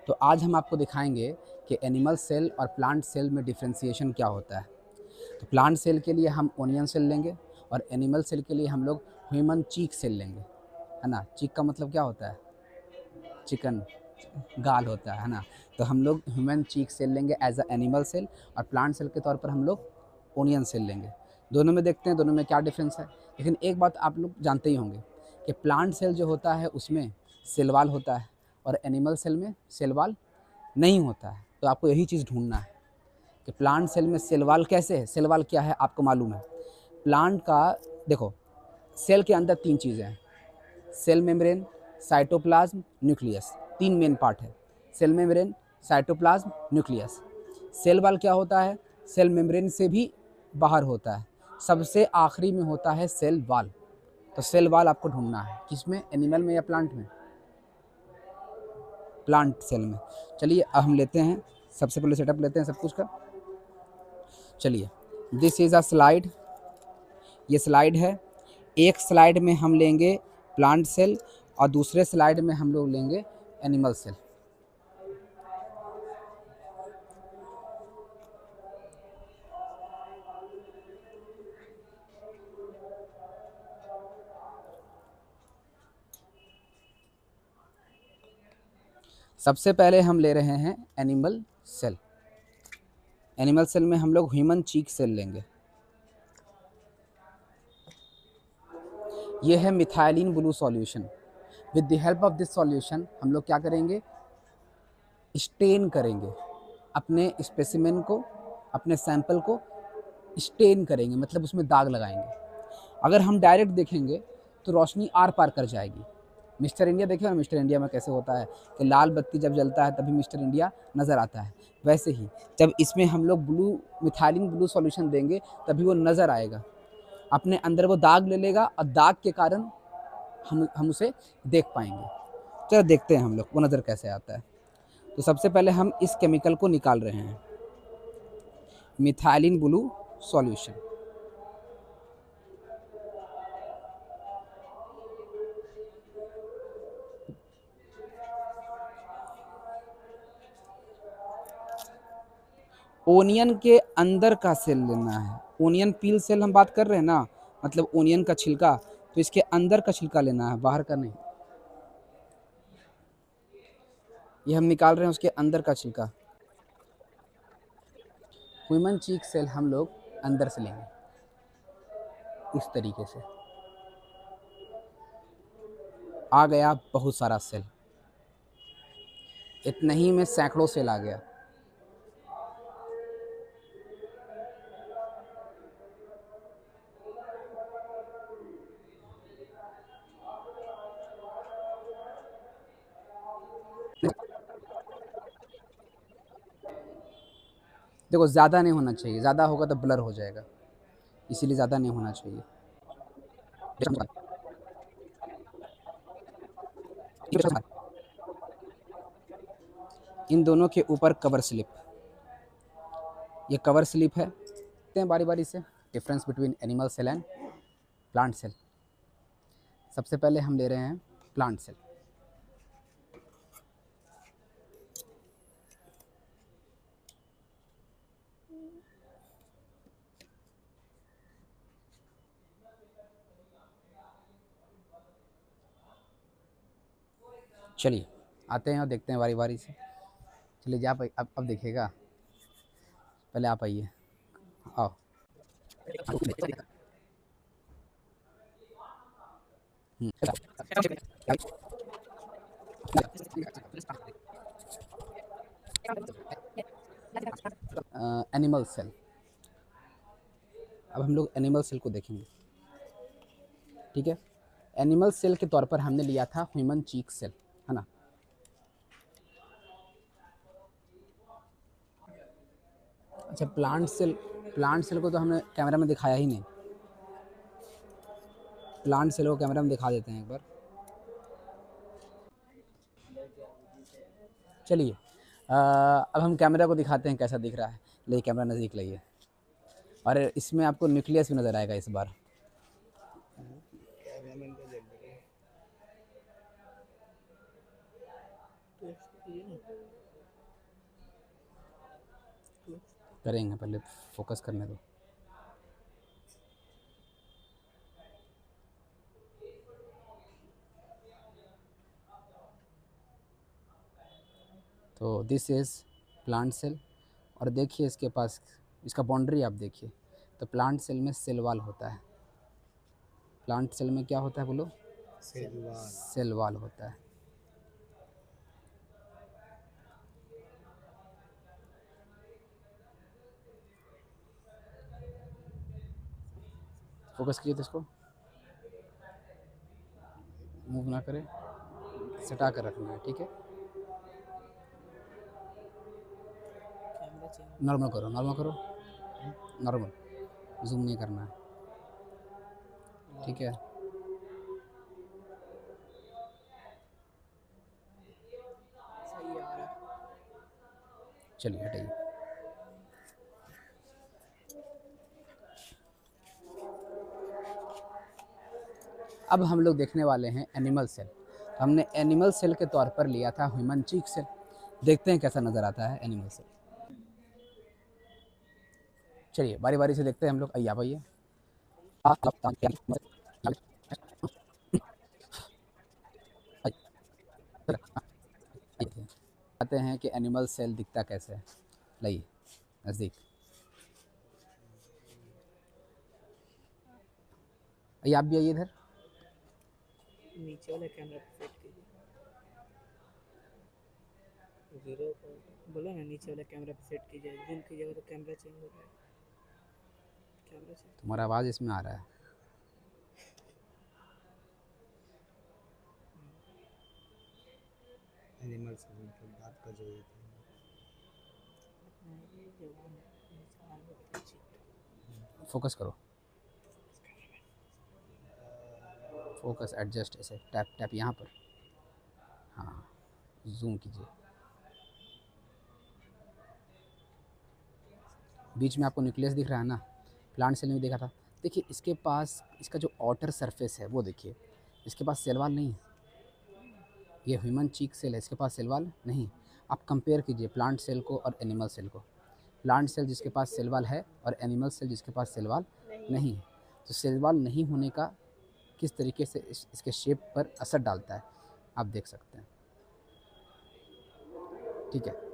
तो आज हम आपको दिखाएंगे कि एनिमल सेल और प्लांट सेल में डिफ्रेंसिएशन क्या होता है। तो प्लांट सेल के लिए हम ओनियन सेल लेंगे और एनिमल सेल के लिए हम लोग ह्यूमन चीक सेल लेंगे, है ना। चीक का मतलब क्या होता है? चिकन गाल होता है ना। तो हम लोग ह्यूमन चीक सेल लेंगे एज अ एनिमल सेल और प्लांट सेल के तौर पर हम लोग ओनियन सेल लेंगे। दोनों में देखते हैं दोनों में क्या डिफरेंस है। लेकिन एक बात आप लोग जानते ही होंगे कि प्लांट सेल जो होता है उसमें सेल वाल होता है और एनिमल सेल में सेल वाल नहीं होता है। तो आपको यही चीज़ ढूंढना है कि प्लांट सेल में सेल वाल कैसे है, सेल वाल क्या है आपको मालूम है। प्लांट का देखो, सेल के अंदर तीन चीज़ें हैं, सेल मेम्ब्रेन, साइटोप्लाज्म, न्यूक्लियस। तीन मेन पार्ट है, cell membrane, cytoplasm, nucleus. Cell wall क्या होता है? सेल मेम्ब्रेन से भी बाहर होता है, सबसे आखिरी में होता है सेल वाल। तो सेल वाल आपको ढूंढना है, किसमें? एनिमल में या प्लांट में? प्लांट सेल में। चलिए अब हम लेते हैं, सबसे पहले सेटअप लेते हैं सब कुछ का। चलिए, दिस इज़ अ स्लाइड, ये स्लाइड है। एक स्लाइड में हम लेंगे प्लांट सेल और दूसरे स्लाइड में हम लोग लेंगे एनिमल सेल। सबसे पहले हम ले रहे हैं एनिमल सेल। एनिमल सेल में हम लोग ह्यूमन चीक सेल लेंगे। ये है methylene blue solution. With the help of this solution हम लोग क्या करेंगे? स्टेन करेंगे अपने स्पेसिमेन को, अपने सैंपल को स्टेन करेंगे, मतलब उसमें दाग लगाएंगे। अगर हम डायरेक्ट देखेंगे तो रोशनी आर पार कर जाएगी। मिस्टर इंडिया देखे ना, मिस्टर इंडिया में कैसे होता है कि लाल बत्ती जब जलता है तभी मिस्टर इंडिया नज़र आता है। वैसे ही जब इसमें हम लोग मिथाइलिन ब्लू सॉल्यूशन देंगे तभी वो नज़र आएगा, अपने अंदर वो दाग ले लेगा और दाग के कारण हम उसे देख पाएंगे। चलो देखते हैं हम लोग वो नज़र कैसे आता है। तो सबसे पहले हम इस केमिकल को निकाल रहे हैं, मिथाइलिन ब्लू सॉल्यूशन। ओनियन के अंदर का सेल लेना है। ओनियन पील सेल हम बात कर रहे हैं ना, मतलब ओनियन का छिलका। तो इसके अंदर का छिलका लेना है, बाहर का नहीं। ये हम निकाल रहे हैं उसके अंदर का छिलका। ह्यूमन चीक सेल हम लोग अंदर से लेंगे इस तरीके से। आ गया बहुत सारा सेल, इतना ही में सैकड़ों सेल आ गया। देखो ज़्यादा नहीं होना चाहिए, ज़्यादा होगा तो ब्लर हो जाएगा, इसीलिए ज़्यादा नहीं होना चाहिए। इन दोनों के ऊपर कवर स्लिप, ये कवर स्लिप है। देखते हैं बारी बारी से difference between animal cell and plant cell. सबसे पहले हम ले रहे हैं प्लांट सेल। चलिए आते हैं और देखते हैं बारी बारी से। चलिए जा अब देखिएगा, पहले आप आइए, आओ। Animal cell. अब हम लोग एनिमल सेल को देखेंगे, ठीक है। एनिमल सेल के तौर पर हमने लिया था ह्यूमन चीक सेल, है ना। अच्छा, प्लांट सेल को तो हमने कैमरा में दिखाया ही नहीं। प्लांट सेल को कैमरा में दिखा देते हैं एक बार। चलिए अब हम कैमरा को दिखाते हैं कैसा दिख रहा है। ले कैमरा नज़दीक लाइए, और इसमें आपको न्यूक्लियस भी नज़र आएगा इस बार। करेंगे, पहले फोकस करने दो। तो दिस इज़ प्लांट सेल, और देखिए इसके पास इसका बाउंड्री आप देखिए। तो प्लांट सेल में सेल वॉल होता है। प्लांट सेल में क्या होता है बोलो? सेल वॉल होता है। फोकस कीजिए तो इसको मूव ना करें, सटा कर रखना है, ठीक है। नॉर्मल करो, नॉर्मल करो, नॉर्मल, जूम नहीं करना है, ठीक है। चलिए हटाइए। अब हम लोग देखने वाले हैं एनिमल सेल। तो हमने एनिमल सेल के तौर पर लिया था ह्यूमन चीक सेल। देखते हैं कैसा नज़र आता है एनिमल सेल। चलिए बारी बारी से देखते हैं हम लोग। आइए आप आइए। आते हैं कि एनिमल सेल दिखता कैसे है। लाइए नज़दीक आइए, आप भी आइए इधर। नीचे वाला कैमरा सेट कीजिए, जीरो बोला ना, नीचे वाला कैमरा पे सेट कीजिए, जूम कीजिएगा तो कैमरा चेंज हो जाएगा। कैमरा चेंज, तुम्हारा आवाज़ इसमें आ रहा है। एनिमल से मतलब बात कर जो ये फोकस करो, फोकस एडजस्ट, ऐसे टैप टैप यहाँ पर। हाँ, जूम कीजिए। बीच में आपको न्यूक्लियस दिख रहा है ना, प्लांट सेल में देखा था। देखिए इसके पास इसका जो आउटर सरफेस है वो देखिए, इसके पास सेल वॉल नहीं है। ये ह्यूमन चीक सेल है, इसके पास सेल वॉल नहीं। आप कंपेयर कीजिए प्लांट सेल को और एनिमल सेल को। प्लांट सेल जिसके पास सेल वॉल है और एनिमल सेल जिसके पास सेल वॉल नहीं है। तो सेल वॉल नहीं होने का किस तरीके से इसके शेप पर असर डालता है आप देख सकते हैं, ठीक है।